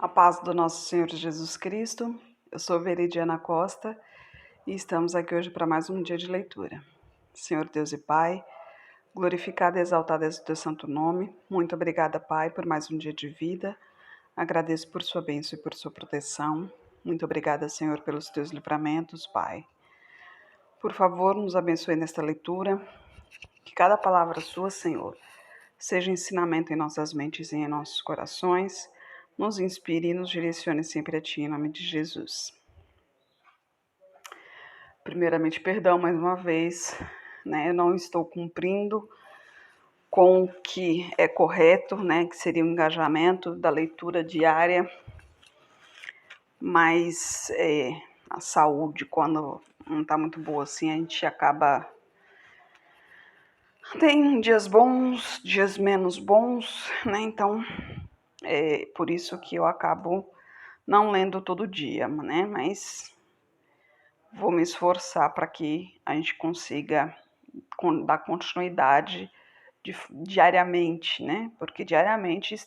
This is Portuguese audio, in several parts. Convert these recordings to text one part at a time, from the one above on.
A paz do nosso Senhor Jesus Cristo. Eu sou Veridiana Costa e estamos aqui hoje para mais um dia de leitura. Senhor Deus e Pai, glorificado e exaltado é o teu santo nome. Muito obrigada, Pai, por mais um dia de vida. Agradeço por sua bênção e por sua proteção. Muito obrigada, Senhor, pelos teus livramentos, Pai. Por favor, nos abençoe nesta leitura. Que cada palavra sua, Senhor, seja ensinamento em nossas mentes e em nossos corações. Nos inspire e nos direcione sempre a Ti, em nome de Jesus. Primeiramente, perdão mais uma vez, eu não estou cumprindo com o que é correto, que seria o engajamento da leitura diária, mas a saúde, quando não está muito boa assim, a gente acaba... Tem dias bons, dias menos bons, então é por isso que eu acabo não lendo todo dia, mas vou me esforçar para que a gente consiga dar continuidade diariamente, porque diariamente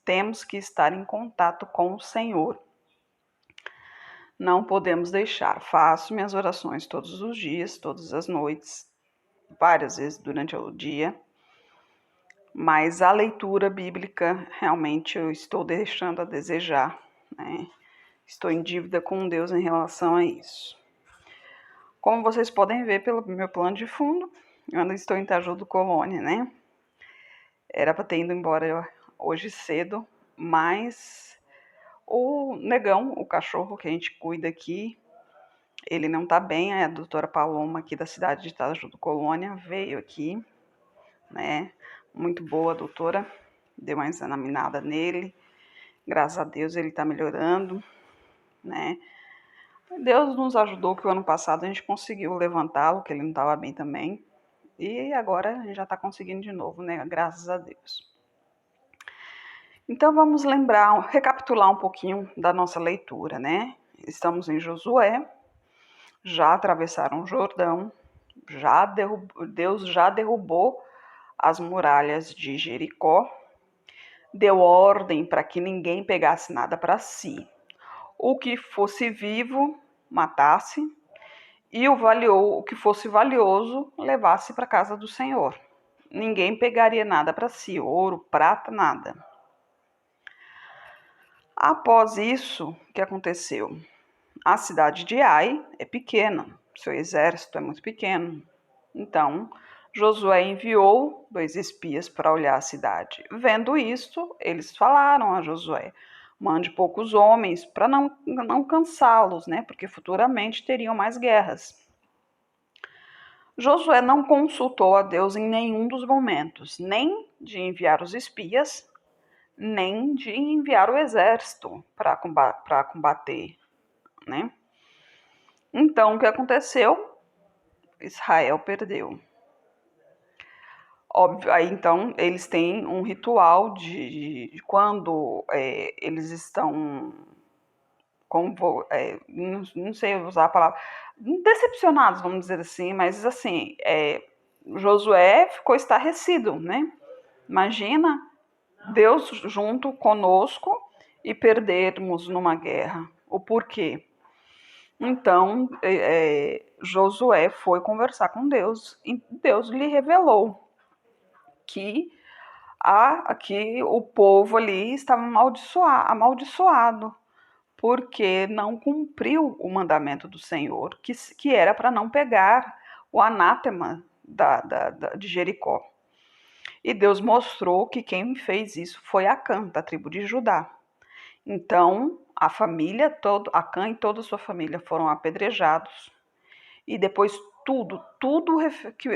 temos que estar em contato com o Senhor. Não podemos deixar. Faço minhas orações todos os dias, todas as noites, várias vezes durante o dia, mas a leitura bíblica realmente eu estou deixando a desejar, Estou em dívida com Deus em relação a isso. Como vocês podem ver pelo meu plano de fundo, eu ainda estou em Itaju do Colônia, Era para ter ido embora hoje cedo, mas o Negão, o cachorro que a gente cuida aqui, ele não está bem. A doutora Paloma aqui da cidade de Itaju do Colônia veio aqui, Muito boa a doutora, deu uma examinada nele. Graças a Deus ele está melhorando, Deus nos ajudou que o ano passado a gente conseguiu levantá-lo, que ele não estava bem também. E agora a gente já está conseguindo de novo, Graças a Deus. Então vamos recapitular um pouquinho da nossa leitura, Estamos em Josué, já atravessaram o Jordão, Deus já derrubou as muralhas de Jericó, deu ordem para que ninguém pegasse nada para si. O que fosse vivo, matasse, e o que fosse valioso, levasse para a casa do Senhor. Ninguém pegaria nada para si, ouro, prata, nada. Após isso, o que aconteceu? A cidade de Ai é pequena, seu exército é muito pequeno. Então, Josué enviou 2 espias para olhar a cidade. Vendo isto, eles falaram a Josué: mande poucos homens para não cansá-los, porque futuramente teriam mais guerras. Josué não consultou a Deus em nenhum dos momentos, nem de enviar os espias, nem de enviar o exército para combater, Então, o que aconteceu? Israel perdeu. Óbvio, aí então eles têm um ritual de quando eles estão, não sei usar a palavra, decepcionados, vamos dizer assim, mas assim, Josué ficou estarrecido, Imagina Deus junto conosco e perdermos numa guerra. O porquê? Então, Josué foi conversar com Deus e Deus lhe revelou que o povo ali estava amaldiçoado, porque não cumpriu o mandamento do Senhor, que era para não pegar o anátema de Jericó. E Deus mostrou que quem fez isso foi Acã, da tribo de Judá. Então, Acã e toda a sua família foram apedrejados. E depois tudo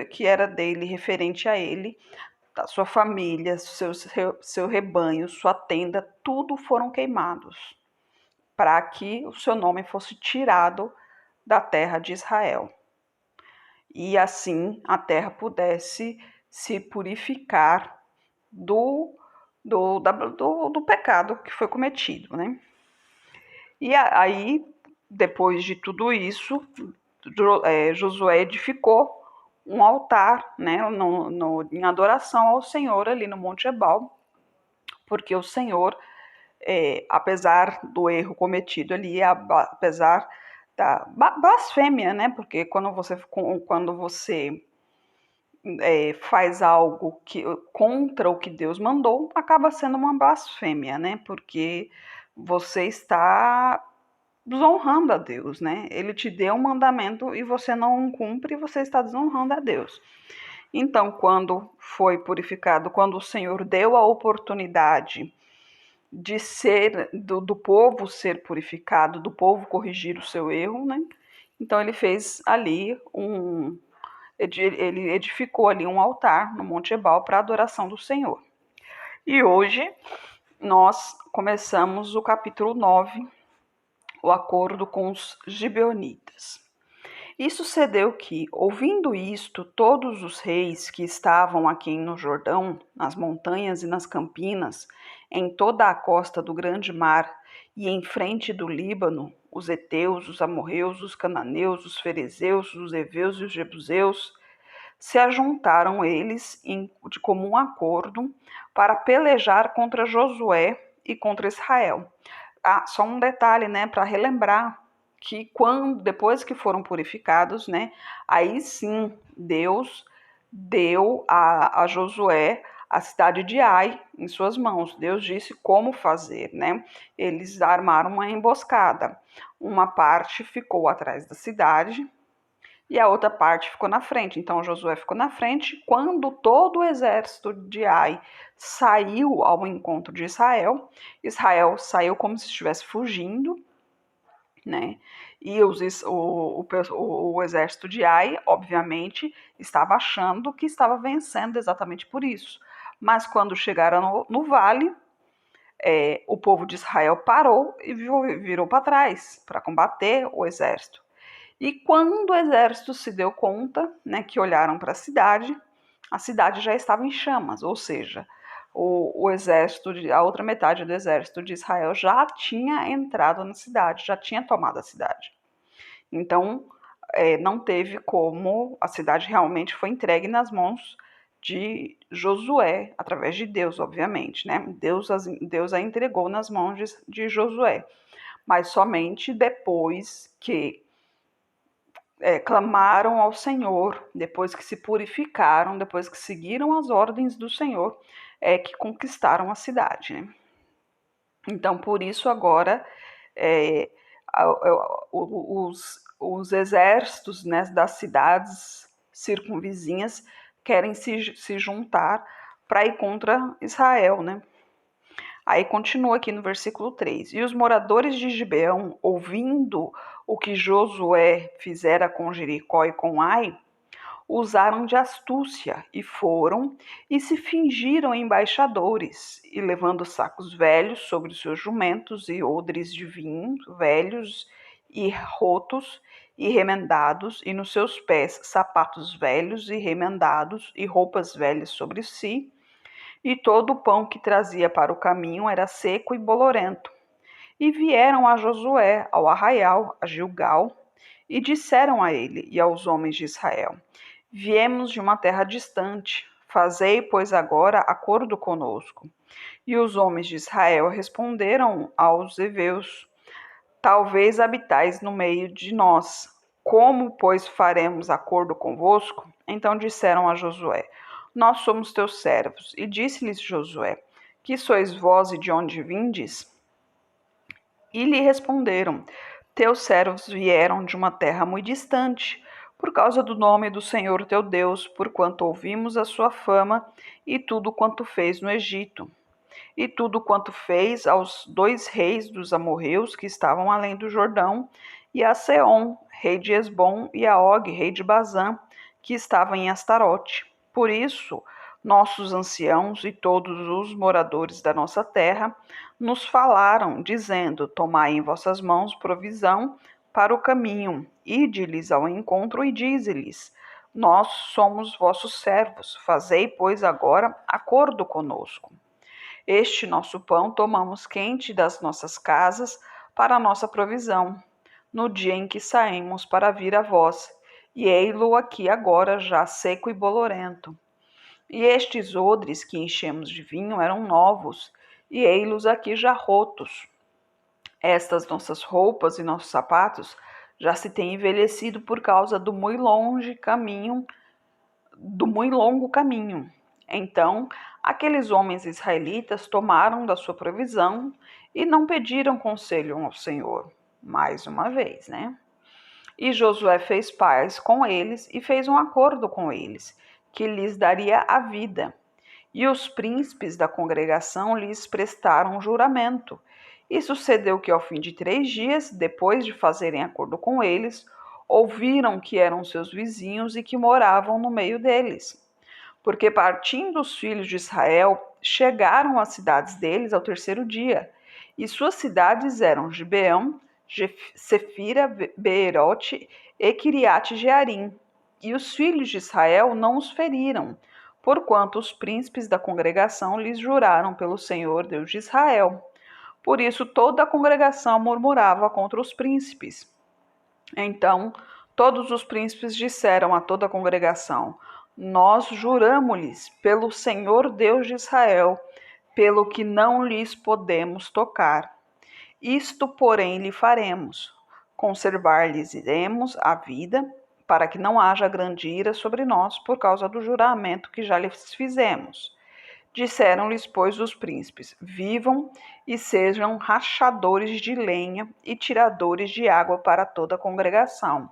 que era dele, referente a ele, da sua família, seu rebanho, sua tenda, tudo foram queimados, para que o seu nome fosse tirado da terra de Israel. E assim a terra pudesse se purificar do pecado que foi cometido, E aí, depois de tudo isso, Josué edificou um altar, em adoração ao Senhor ali no Monte Ebal, porque o Senhor apesar do erro cometido ali, apesar da blasfêmia, né? Porque quando você faz algo contra o que Deus mandou, acaba sendo uma blasfêmia, né? Porque você está desonrando a Deus, né? Ele te deu um mandamento e você não cumpre, você está desonrando a Deus. Então, quando foi purificado, quando o Senhor deu a oportunidade de ser do povo ser purificado, do povo corrigir o seu erro, né? Então ele fez ali ele edificou ali um altar no Monte Ebal para a adoração do Senhor. E hoje nós começamos o capítulo 9, o acordo com os gibeonitas. E sucedeu que, ouvindo isto, todos os reis que estavam aqui no Jordão, nas montanhas e nas campinas, em toda a costa do grande mar e em frente do Líbano, os heteus, os amorreus, os cananeus, os ferezeus, os heveus e os jebuseus, se ajuntaram eles de comum acordo para pelejar contra Josué e contra Israel. Só um detalhe, né, para relembrar que depois que foram purificados, né, aí sim Deus deu a Josué a cidade de Ai em suas mãos. Deus disse como fazer, né? Eles armaram uma emboscada. Uma parte ficou atrás da cidade e a outra parte ficou na frente. Então Josué ficou na frente. Quando todo o exército de Ai saiu ao encontro de Israel, Israel saiu como se estivesse fugindo, né? E o exército de Ai, obviamente, estava achando que estava vencendo exatamente por isso. Mas quando chegaram no vale, o povo de Israel parou e virou para trás para combater o exército. E quando o exército se deu conta, né, que olharam para a cidade já estava em chamas, ou seja, o exército, a outra metade do exército de Israel já tinha entrado na cidade, já tinha tomado a cidade. Então, não teve como, a cidade realmente foi entregue nas mãos de Josué, através de Deus, obviamente, né? Deus a entregou nas mãos de Josué, mas somente depois que clamaram ao Senhor, depois que se purificaram, depois que seguiram as ordens do Senhor, que conquistaram a cidade, né? Então, por isso agora os exércitos, né, das cidades circunvizinhas querem se juntar para ir contra Israel, né? Aí continua aqui no versículo 3. E os moradores de Gibeão, ouvindo o que Josué fizera com Jericó e com Ai, usaram de astúcia e foram e se fingiram embaixadores, e levando sacos velhos sobre os seus jumentos e odres de vinho velhos e rotos e remendados, e nos seus pés sapatos velhos e remendados e roupas velhas sobre si, e todo o pão que trazia para o caminho era seco e bolorento. E vieram a Josué ao arraial, a Gilgal, e disseram a ele e aos homens de Israel: Viemos de uma terra distante, fazei, pois, agora acordo conosco. E os homens de Israel responderam aos heveus: Talvez habitais no meio de nós. Como, pois, faremos acordo convosco? Então disseram a Josué: Nós somos teus servos. E disse-lhes Josué: Que sois vós e de onde vindes? E lhe responderam: Teus servos vieram de uma terra muito distante, por causa do nome do Senhor teu Deus, porquanto ouvimos a sua fama e tudo quanto fez no Egito, e tudo quanto fez aos 2 reis dos amorreus que estavam além do Jordão, e a Seom, rei de Esbom, e a Og, rei de Bazã, que estava em Astarote. Por isso, nossos anciãos e todos os moradores da nossa terra nos falaram, dizendo: Tomai em vossas mãos provisão para o caminho, ide-lhes ao encontro e dize-lhes: Nós somos vossos servos, fazei, pois, agora acordo conosco. Este nosso pão tomamos quente das nossas casas para a nossa provisão, no dia em que saímos para vir a vós, e ei-lo aqui agora já seco e bolorento. E estes odres que enchemos de vinho eram novos, e ei-los aqui já rotos. Estas nossas roupas e nossos sapatos já se têm envelhecido por causa do muito longo caminho. Então, aqueles homens israelitas tomaram da sua provisão e não pediram conselho ao Senhor, mais uma vez, né? E Josué fez paz com eles e fez um acordo com eles, que lhes daria a vida. E os príncipes da congregação lhes prestaram juramento. E sucedeu que, ao fim de 3 dias, depois de fazerem acordo com eles, ouviram que eram seus vizinhos e que moravam no meio deles. Porque, partindo os filhos de Israel, chegaram às cidades deles ao terceiro dia. E suas cidades eram Gibeão, Sefira, Beerote e Kiriate Jearim. E os filhos de Israel não os feriram, porquanto os príncipes da congregação lhes juraram pelo Senhor Deus de Israel. Por isso toda a congregação murmurava contra os príncipes. Então todos os príncipes disseram a toda a congregação: Nós juramo-lhes pelo Senhor Deus de Israel, pelo que não lhes podemos tocar. Isto, porém, lhe faremos: conservar-lhes-iremos a vida, para que não haja grande ira sobre nós por causa do juramento que já lhes fizemos. Disseram-lhes, pois, os príncipes: Vivam e sejam rachadores de lenha e tiradores de água para toda a congregação,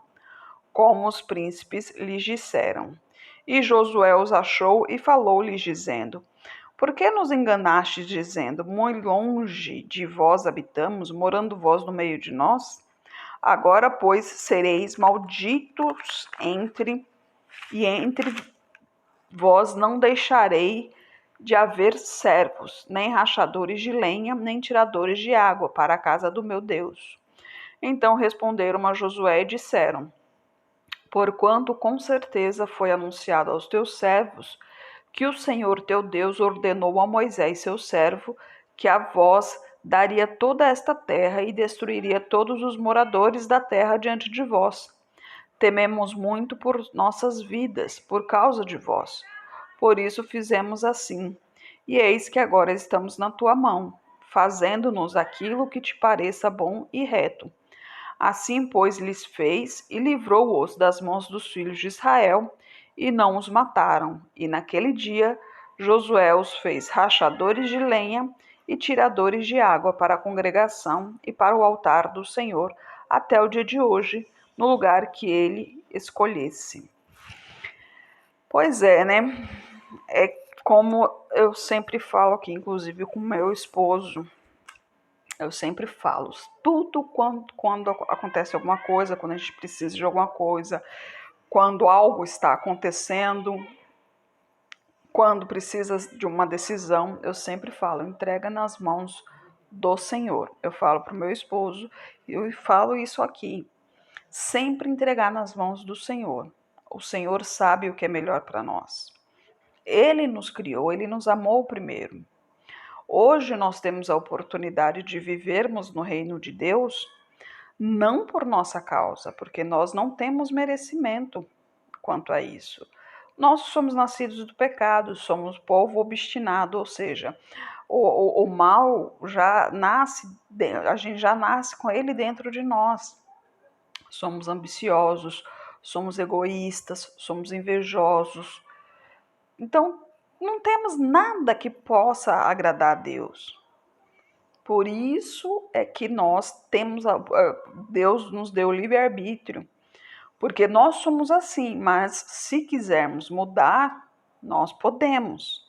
como os príncipes lhes disseram. E Josué os achou e falou-lhes, dizendo: Por que nos enganastes, dizendo: Muito longe de vós habitamos, morando vós no meio de nós? Agora, pois, sereis malditos entre vós não deixarei de haver servos, nem rachadores de lenha, nem tiradores de água para a casa do meu Deus. Então responderam a Josué e disseram: Porquanto com certeza foi anunciado aos teus servos que o Senhor teu Deus ordenou a Moisés, seu servo, que a vós daria toda esta terra e destruiria todos os moradores da terra diante de vós. Tememos muito por nossas vidas, por causa de vós. Por isso fizemos assim. E eis que agora estamos na tua mão, fazendo-nos aquilo que te pareça bom e reto. Assim, pois, lhes fez e livrou-os das mãos dos filhos de Israel, e não os mataram. E naquele dia Josué os fez rachadores de lenha e tiradores de água para a congregação e para o altar do Senhor, até o dia de hoje, no lugar que ele escolhesse. Pois é, né? É como eu sempre falo aqui, inclusive com meu esposo, eu sempre falo, tudo quando acontece alguma coisa, quando a gente precisa de alguma coisa, quando algo está acontecendo, quando precisa de uma decisão, eu sempre falo, entrega nas mãos do Senhor. Eu falo para o meu esposo, eu falo isso aqui, sempre entregar nas mãos do Senhor. O Senhor sabe o que é melhor para nós. Ele nos criou, ele nos amou primeiro. Hoje nós temos a oportunidade de vivermos no reino de Deus, não por nossa causa, porque nós não temos merecimento quanto a isso. Nós somos nascidos do pecado, somos povo obstinado, ou seja, o mal já nasce, a gente já nasce com ele dentro de nós. Somos ambiciosos, somos egoístas, somos invejosos. Então, não temos nada que possa agradar a Deus. Por isso é que Deus nos deu livre-arbítrio, porque nós somos assim, mas se quisermos mudar, nós podemos.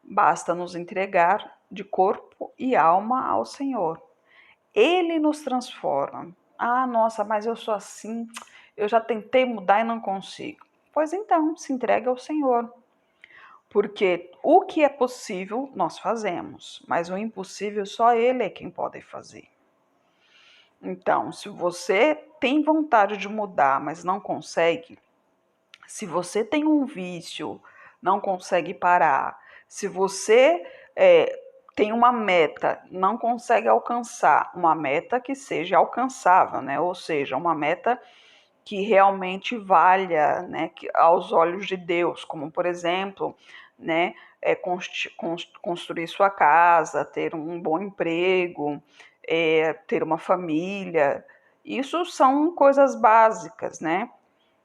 Basta nos entregar de corpo e alma ao Senhor. Ele nos transforma. Ah, nossa, mas eu sou assim, eu já tentei mudar e não consigo. Pois então, se entregue ao Senhor. Porque o que é possível nós fazemos, mas o impossível só Ele é quem pode fazer. Então, se você tem vontade de mudar, mas não consegue, se você tem um vício, não consegue parar, se você tem uma meta, não consegue alcançar, uma meta que seja alcançável, né? Ou seja, uma meta que realmente valha, né, aos olhos de Deus, como por exemplo, né? Construir sua casa, ter um bom emprego, ter uma família. Isso são coisas básicas, né?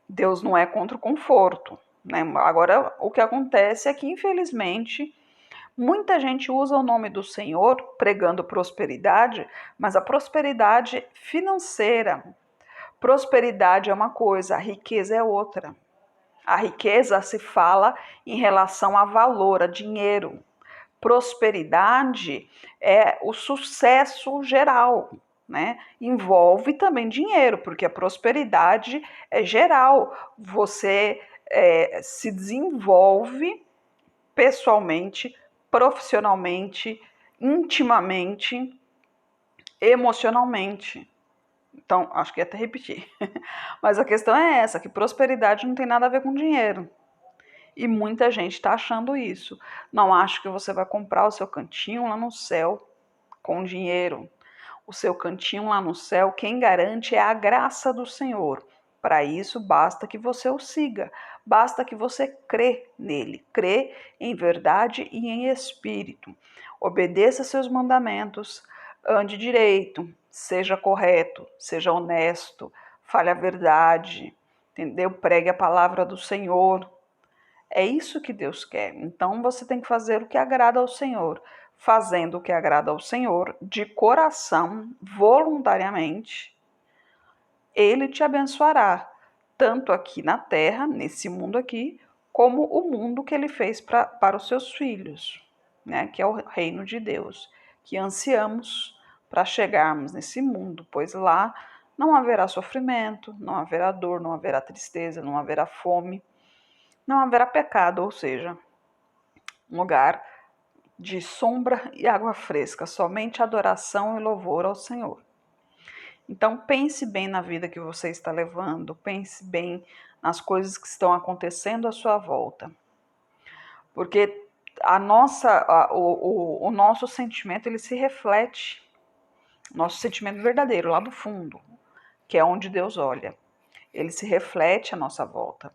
Deus não é contra o conforto, né? Agora, o que acontece é que, infelizmente, muita gente usa o nome do Senhor pregando prosperidade, mas a prosperidade financeira. Prosperidade é uma coisa, a riqueza é outra. A riqueza se fala em relação a valor, a dinheiro. Prosperidade é o sucesso geral, né? Envolve também dinheiro, porque a prosperidade é geral. Você se desenvolve pessoalmente, profissionalmente, intimamente, emocionalmente. Então, acho que ia até repetir. Mas a questão é essa, que prosperidade não tem nada a ver com dinheiro. E muita gente está achando isso. Não acho que você vai comprar o seu cantinho lá no céu com dinheiro. O seu cantinho lá no céu, quem garante é a graça do Senhor. Para isso, basta que você o siga, basta que você crê nele, crê em verdade e em espírito. Obedeça seus mandamentos, ande direito, seja correto, seja honesto, fale a verdade, entendeu? Pregue a palavra do Senhor. É isso que Deus quer. Então você tem que fazer o que agrada ao Senhor. Fazendo o que agrada ao Senhor, de coração, voluntariamente, Ele te abençoará, tanto aqui na terra, nesse mundo aqui, como o mundo que Ele fez para os seus filhos, né? Que é o reino de Deus, que ansiamos para chegarmos nesse mundo, pois lá não haverá sofrimento, não haverá dor, não haverá tristeza, não haverá fome, não haverá pecado, ou seja, um lugar de sombra e água fresca, somente adoração e louvor ao Senhor. Então pense bem na vida que você está levando, pense bem nas coisas que estão acontecendo à sua volta. Porque o nosso sentimento ele se reflete, nosso sentimento verdadeiro, lá do fundo, que é onde Deus olha. Ele se reflete à nossa volta.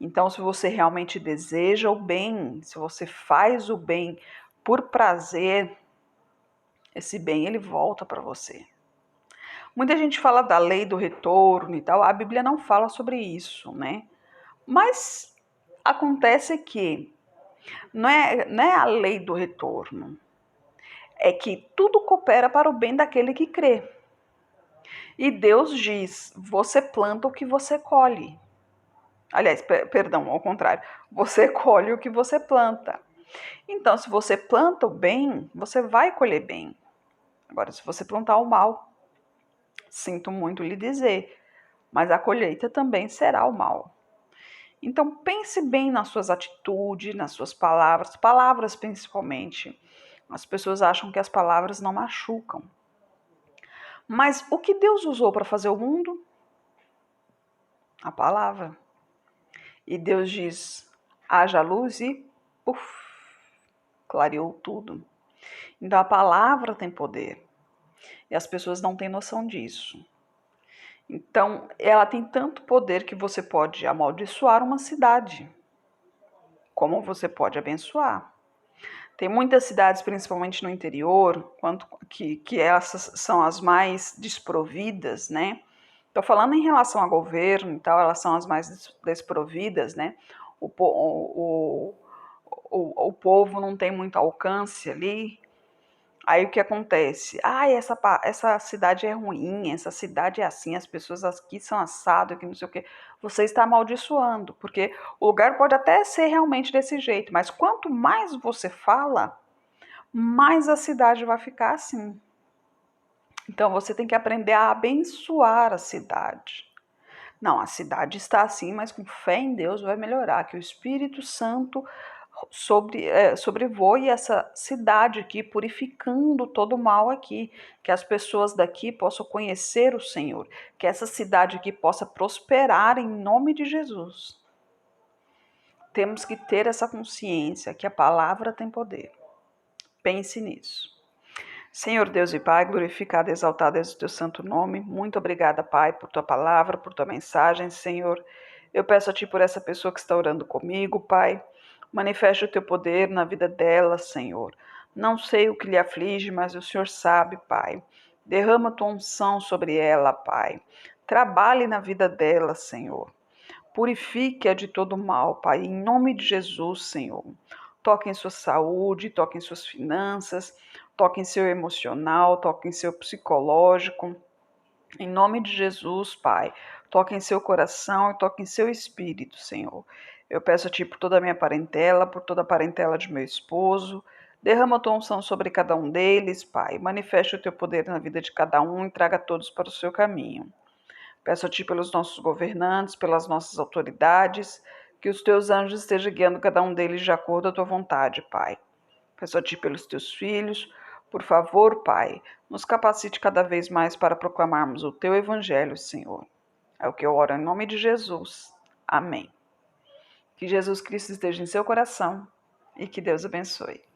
Então, se você realmente deseja o bem, se você faz o bem por prazer, esse bem ele volta para você. Muita gente fala da lei do retorno e tal, a Bíblia não fala sobre isso, né? Mas acontece que não é a lei do retorno, é que tudo coopera para o bem daquele que crê. E Deus diz: você planta o que você colhe. Aliás, perdão, ao contrário, você colhe o que você planta. Então, se você planta o bem, você vai colher bem. Agora, se você plantar o mal, sinto muito lhe dizer, mas a colheita também será o mal. Então, pense bem nas suas atitudes, nas suas palavras, palavras principalmente. As pessoas acham que as palavras não machucam. Mas o que Deus usou para fazer o mundo? A palavra. E Deus diz: haja luz e puf, clareou tudo. Então a palavra tem poder. E as pessoas não têm noção disso. Então, ela tem tanto poder que você pode amaldiçoar uma cidade, como você pode abençoar. Tem muitas cidades, principalmente no interior, que essas são as mais desprovidas, né? Estou falando em relação ao governo e tal, elas são as mais desprovidas, né? O povo não tem muito alcance ali. Aí o que acontece? Essa cidade é ruim, essa cidade é assim, as pessoas aqui são assado, que não sei o quê. Você está amaldiçoando, porque o lugar pode até ser realmente desse jeito, mas quanto mais você fala, mais a cidade vai ficar assim. Então você tem que aprender a abençoar a cidade. Não, a cidade está assim, mas com fé em Deus vai melhorar, que o Espírito Santo sobrevoe essa cidade aqui, purificando todo o mal aqui, que as pessoas daqui possam conhecer o Senhor, que essa cidade aqui possa prosperar em nome de Jesus. Temos que ter essa consciência que a palavra tem poder. Pense nisso. Senhor Deus e Pai, glorificado e exaltado é o teu santo nome. Muito obrigada, Pai, por tua palavra, por tua mensagem, Senhor. Eu peço a Ti por essa pessoa que está orando comigo, Pai. Manifeste o teu poder na vida dela, Senhor. Não sei o que lhe aflige, mas o Senhor sabe, Pai. Derrama a tua unção sobre ela, Pai. Trabalhe na vida dela, Senhor. Purifique-a de todo mal, Pai, em nome de Jesus, Senhor. Toque em sua saúde, toque em suas finanças, toque em seu emocional, toque em seu psicológico. Em nome de Jesus, Pai, toque em seu coração e toque em seu espírito, Senhor. Eu peço a Ti por toda a minha parentela, por toda a parentela de meu esposo. Derrama a tua unção sobre cada um deles, Pai. Manifeste o teu poder na vida de cada um e traga todos para o seu caminho. Peço a Ti pelos nossos governantes, pelas nossas autoridades, que os Teus anjos estejam guiando cada um deles de acordo com a Tua vontade, Pai. Peço a Ti pelos Teus filhos, por favor, Pai, nos capacite cada vez mais para proclamarmos o Teu Evangelho, Senhor. É o que eu oro em nome de Jesus. Amém. Que Jesus Cristo esteja em seu coração e que Deus abençoe.